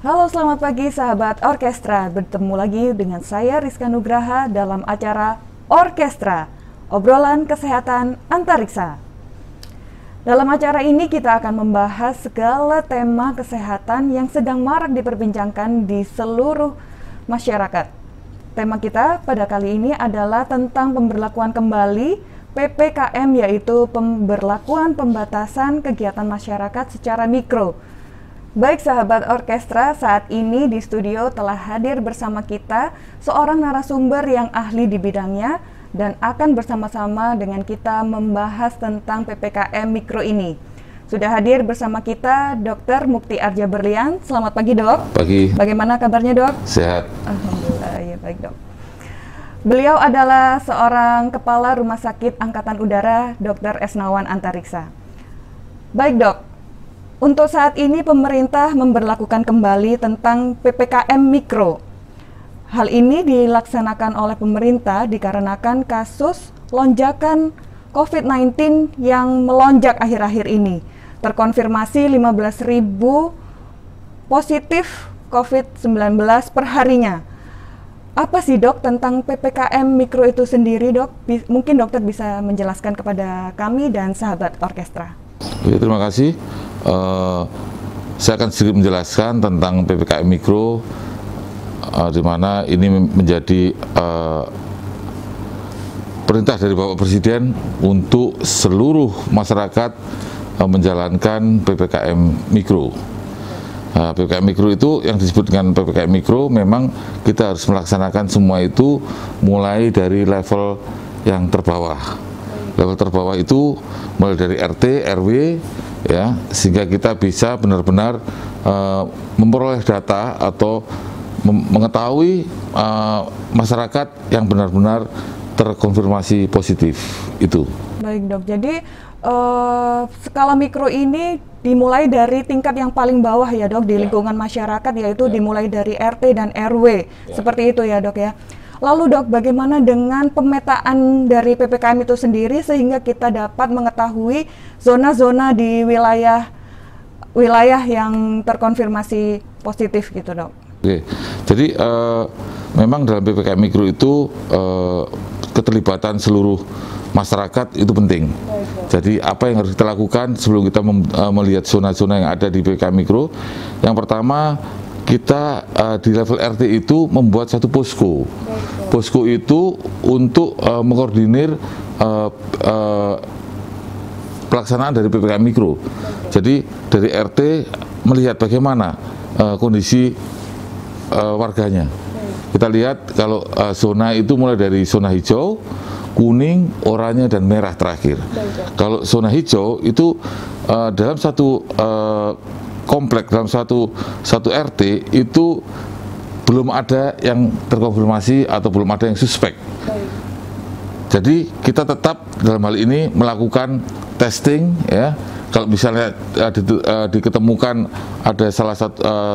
Halo, selamat pagi sahabat orkestra. Bertemu lagi dengan saya Rizka Nugraha dalam acara Orkestra, obrolan kesehatan antariksa. Dalam acara ini kita akan membahas segala tema kesehatan yang sedang marak diperbincangkan di seluruh masyarakat. Tema kita pada kali ini adalah tentang pemberlakuan kembali PPKM, yaitu pemberlakuan pembatasan kegiatan masyarakat secara mikro. Baik sahabat orkestra, saat ini di studio telah hadir bersama kita seorang narasumber yang ahli di bidangnya dan akan bersama-sama dengan kita membahas tentang PPKM mikro ini. Sudah hadir bersama kita Dr. Mukti Arja Berlian. Selamat pagi, Dok. Pagi. Bagaimana kabarnya, Dok? Sehat. Alhamdulillah, ya baik, Dok. Beliau adalah seorang kepala Rumah Sakit Angkatan Udara Dr. Esnawan Antariksa. Baik, Dok. Untuk saat ini pemerintah memberlakukan kembali tentang PPKM mikro. Hal ini dilaksanakan oleh pemerintah dikarenakan kasus lonjakan COVID-19 yang melonjak akhir-akhir ini. Terkonfirmasi 15.000 positif COVID-19 per harinya. Apa sih, Dok, tentang PPKM mikro itu sendiri, Dok? Mungkin dokter bisa menjelaskan kepada kami dan sahabat orkestra. Ya, terima kasih. Saya akan sedikit menjelaskan tentang PPKM mikro, di mana ini menjadi perintah dari Bapak Presiden untuk seluruh masyarakat menjalankan PPKM mikro. PPKM mikro itu yang disebut dengan PPKM mikro, memang kita harus melaksanakan semua itu mulai dari level yang terbawah. Level terbawah itu mulai dari RT, RW, ya, sehingga kita bisa benar-benar memperoleh data atau mengetahui masyarakat yang benar-benar terkonfirmasi positif itu. Baik, Dok. Jadi skala mikro ini dimulai dari tingkat yang paling bawah ya, Dok, di lingkungan masyarakat, yaitu dimulai dari RT dan RW. Seperti itu ya, Dok, ya. Lalu, Dok, bagaimana dengan pemetaan dari PPKM itu sendiri sehingga kita dapat mengetahui zona-zona di wilayah yang terkonfirmasi positif gitu, Dok? Oke, jadi memang dalam PPKM mikro itu keterlibatan seluruh masyarakat itu penting. Jadi apa yang harus kita lakukan sebelum kita melihat zona-zona yang ada di PPKM mikro? Yang pertama, kita di level RT itu membuat satu posko. Posko itu untuk mengkoordinir pelaksanaan dari PPKM mikro. Jadi dari RT melihat bagaimana kondisi warganya. Kita lihat kalau zona itu mulai dari zona hijau, kuning, oranye, dan merah terakhir. Kalau zona hijau itu dalam satu komplek, dalam satu RT itu belum ada yang terkonfirmasi atau belum ada yang suspek. Jadi kita tetap dalam hal ini melakukan testing, ya. Kalau misalnya diketemukan ada salah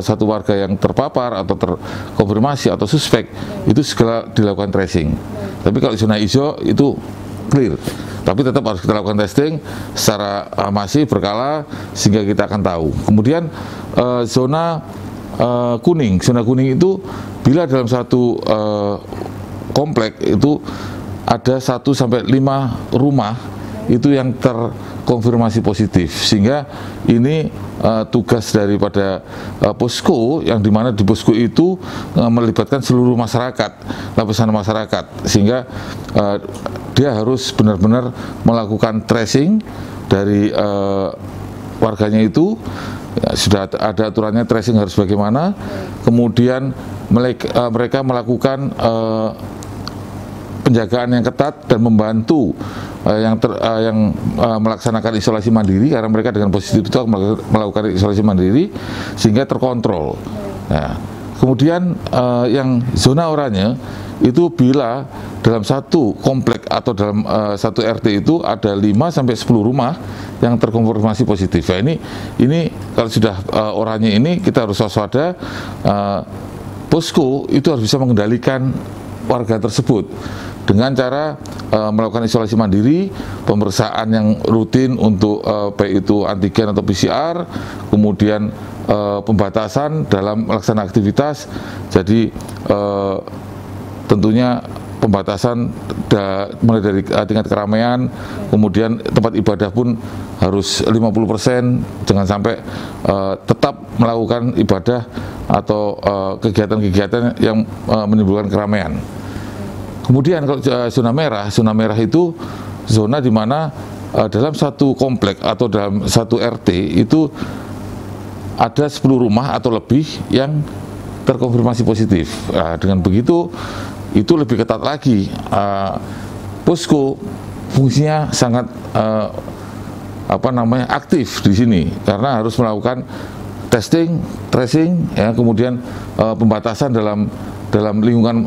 satu warga yang terpapar atau terkonfirmasi atau suspek, itu segera dilakukan tracing. Tapi kalau zona hijau itu clear. Tapi tetap harus kita lakukan testing secara masif berkala sehingga kita akan tahu. Kemudian zona kuning itu bila dalam satu komplek itu ada 1 sampai 5 rumah itu yang terkonfirmasi positif, sehingga ini tugas daripada posko, yang dimana di posko itu melibatkan seluruh masyarakat, lapisan masyarakat, sehingga dia harus benar-benar melakukan tracing dari warganya itu. Ya, sudah ada aturannya tracing harus bagaimana. Kemudian mereka melakukan penjagaan yang ketat dan membantu yang melaksanakan isolasi mandiri, karena mereka dengan positif itu melakukan isolasi mandiri sehingga terkontrol. Nah, kemudian yang zona oranye itu bila dalam satu komplek atau dalam satu RT itu ada 5 sampai 10 rumah yang terkonfirmasi positif. Nah, ini kalau sudah oranye ini kita harus waspada. Posko itu harus bisa mengendalikan warga tersebut dengan cara melakukan isolasi mandiri, pemeriksaan yang rutin untuk baik itu antigen atau PCR, kemudian pembatasan dalam melaksanakan aktivitas. Jadi tentunya pembatasan mulai dari tingkat keramaian, kemudian tempat ibadah pun harus 50%, jangan sampai tetap melakukan ibadah atau kegiatan-kegiatan yang menimbulkan keramaian. Kemudian kalau zona merah itu zona di mana dalam satu komplek atau dalam satu RT itu ada 10 rumah atau lebih yang terkonfirmasi positif. Nah, dengan begitu itu lebih ketat lagi. Posko fungsinya sangat aktif di sini karena harus melakukan testing, tracing, ya, kemudian pembatasan dalam lingkungan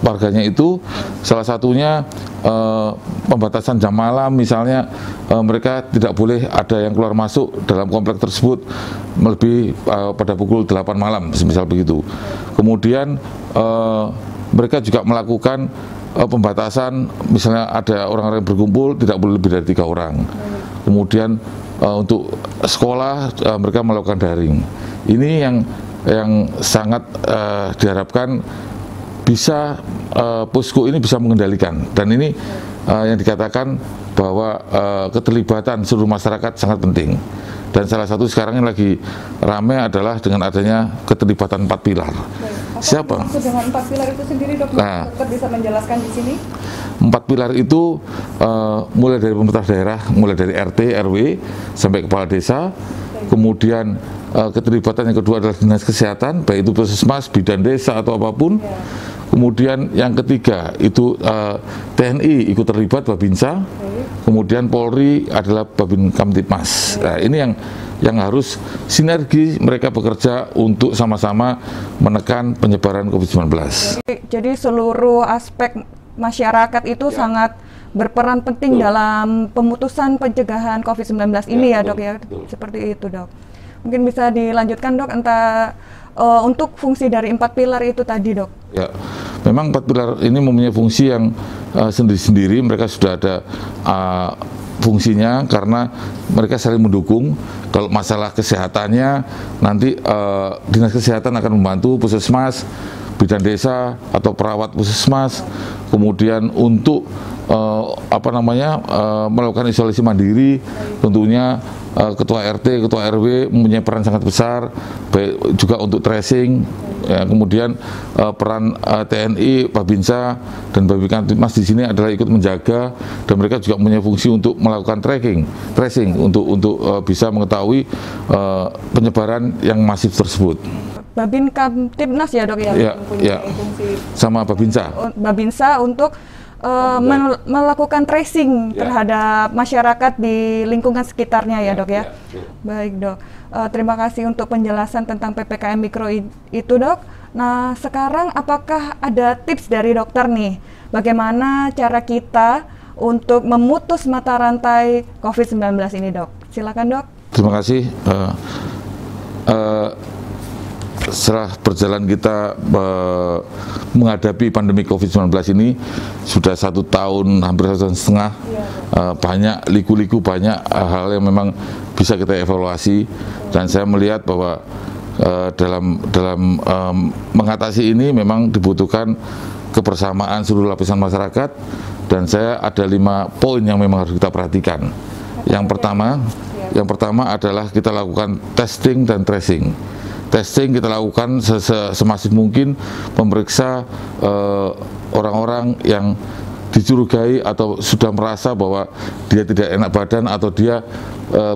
warganya itu, salah satunya pembatasan jam malam misalnya, mereka tidak boleh ada yang keluar masuk dalam komplek tersebut melebihi pada pukul 8 malam, misal begitu. Kemudian mereka juga melakukan pembatasan, misalnya ada orang-orang yang berkumpul tidak boleh lebih dari 3 orang. Kemudian untuk sekolah mereka melakukan daring. Ini yang sangat diharapkan bisa posko ini bisa mengendalikan, dan ini yang dikatakan bahwa keterlibatan seluruh masyarakat sangat penting. Dan salah satu sekarang yang lagi ramai adalah dengan adanya keterlibatan 4 pilar. Siapa? Dengan 4 pilar itu sendiri, dokter bisa menjelaskan di sini? 4 pilar itu mulai dari pemerintah daerah, mulai dari RT, RW sampai kepala desa. Kemudian keterlibatan yang kedua adalah dinas kesehatan, baik itu puskesmas, bidan desa atau apapun. Kemudian yang ketiga itu TNI ikut terlibat, Babinsa. Kemudian Polri adalah Babin Kamtipmas. Nah, ini yang harus sinergi mereka bekerja untuk sama-sama menekan penyebaran COVID-19. Jadi seluruh aspek masyarakat itu sangat berperan penting dalam pemutusan pencegahan COVID-19 ini, ya, Dok, ya. Seperti itu, Dok. Mungkin bisa dilanjutkan, Dok, untuk fungsi dari 4 pilar itu tadi, Dok. Ya, memang 4 pilar ini mempunyai fungsi yang sendiri-sendiri. Mereka sudah ada fungsinya karena mereka saling mendukung. Kalau masalah kesehatannya nanti dinas kesehatan akan membantu puskesmas, bidan desa atau perawat puskesmas. Kemudian untuk melakukan isolasi mandiri, tentunya ketua RT, ketua RW mempunyai peran sangat besar, baik juga untuk tracing, ya, kemudian peran TNI, Babinsa dan Babin Kamtipmas di sini adalah ikut menjaga, dan mereka juga mempunyai fungsi untuk melakukan tracing untuk bisa mengetahui penyebaran yang masif tersebut. Babin Kamtipmas, ya, Dok, ya? Ya, fungsi sama Babinsa untuk melakukan tracing terhadap masyarakat di lingkungan sekitarnya, ya, Dok, ya? Baik, Dok. Terima kasih untuk penjelasan tentang PPKM Mikro itu, Dok. Nah, sekarang apakah ada tips dari dokter nih, bagaimana cara kita untuk memutus mata rantai COVID-19 ini, Dok? Silakan, Dok. Terima kasih. Setelah berjalan kita menghadapi pandemi COVID-19 ini sudah 1 tahun, hampir 1,5 tahun, banyak liku-liku, banyak hal yang memang bisa kita evaluasi, dan saya melihat bahwa dalam mengatasi ini memang dibutuhkan kebersamaan seluruh lapisan masyarakat, dan saya ada 5 poin yang memang harus kita perhatikan. Yang pertama adalah kita lakukan testing dan tracing. Testing kita lakukan semasif mungkin, memeriksa orang-orang yang dicurigai atau sudah merasa bahwa dia tidak enak badan atau dia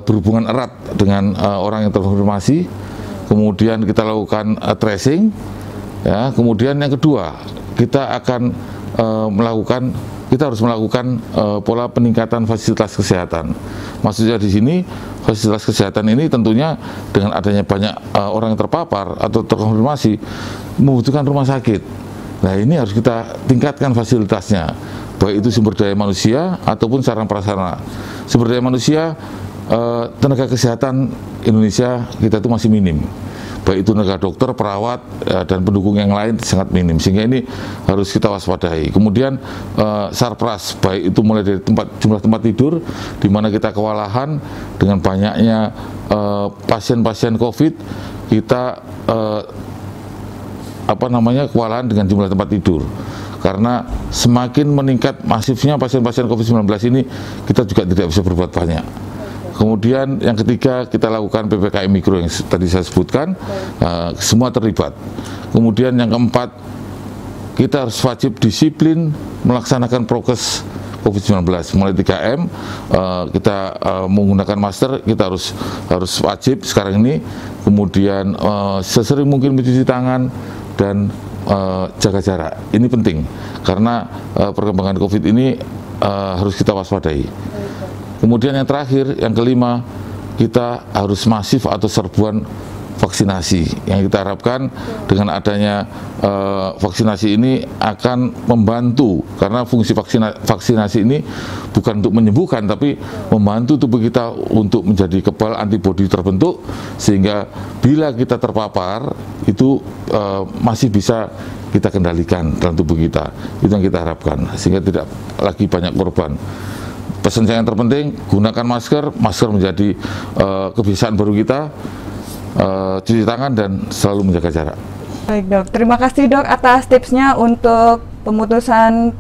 berhubungan erat dengan orang yang terkonfirmasi. Kemudian kita lakukan tracing, ya. Kemudian yang kedua, kita akan kita harus melakukan pola peningkatan fasilitas kesehatan. Maksudnya di sini fasilitas kesehatan ini tentunya dengan adanya banyak orang yang terpapar atau terkonfirmasi membutuhkan rumah sakit. Nah, ini harus kita tingkatkan fasilitasnya, baik itu sumber daya manusia ataupun sarana prasarana. Sumber daya manusia, tenaga kesehatan Indonesia kita itu masih minim. baik itu tenaga dokter, perawat, dan pendukung yang lain sangat minim, sehingga ini harus kita waspadai. Kemudian sarpras, baik itu mulai dari jumlah tempat tidur, di mana kita kewalahan dengan banyaknya pasien-pasien COVID, kita kewalahan dengan jumlah tempat tidur. Karena semakin meningkat masifnya pasien-pasien COVID-19 ini, kita juga tidak bisa berbuat banyak. Kemudian yang ketiga, kita lakukan PPKM Mikro yang tadi saya sebutkan, semua terlibat. Kemudian yang keempat, kita harus wajib disiplin melaksanakan prokes COVID-19, mulai 3M, kita menggunakan masker, kita harus wajib sekarang ini. Kemudian sesering mungkin mencuci tangan dan jaga jarak. Ini penting karena perkembangan COVID ini harus kita waspadai. Kemudian yang terakhir, yang kelima, kita harus masif atau serbuan vaksinasi. Yang kita harapkan dengan adanya vaksinasi ini akan membantu, karena fungsi vaksinasi ini bukan untuk menyembuhkan, tapi membantu tubuh kita untuk menjadi kebal, antibodi terbentuk, sehingga bila kita terpapar itu masih bisa kita kendalikan dalam tubuh kita. Itu yang kita harapkan, sehingga tidak lagi banyak korban. Pesan saya yang terpenting, gunakan masker menjadi kebiasaan baru kita, cuci tangan dan selalu menjaga jarak. Baik dok, terima kasih dok atas tipsnya untuk pemutusan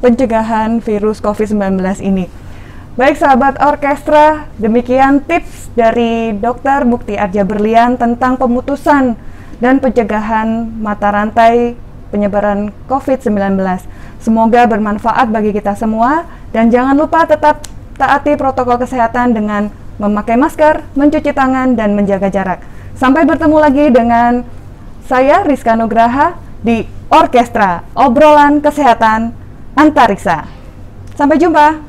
pencegahan virus COVID-19 ini. Baik sahabat orkestra, demikian tips dari Dr. Mukti Arja Berlian tentang pemutusan dan pencegahan mata rantai penyebaran COVID-19. Semoga bermanfaat bagi kita semua, dan jangan lupa tetap taati protokol kesehatan dengan memakai masker, mencuci tangan, dan menjaga jarak. Sampai bertemu lagi dengan saya Rizka Nugraha di Orkestra Obrolan Kesehatan Antariksa. Sampai jumpa.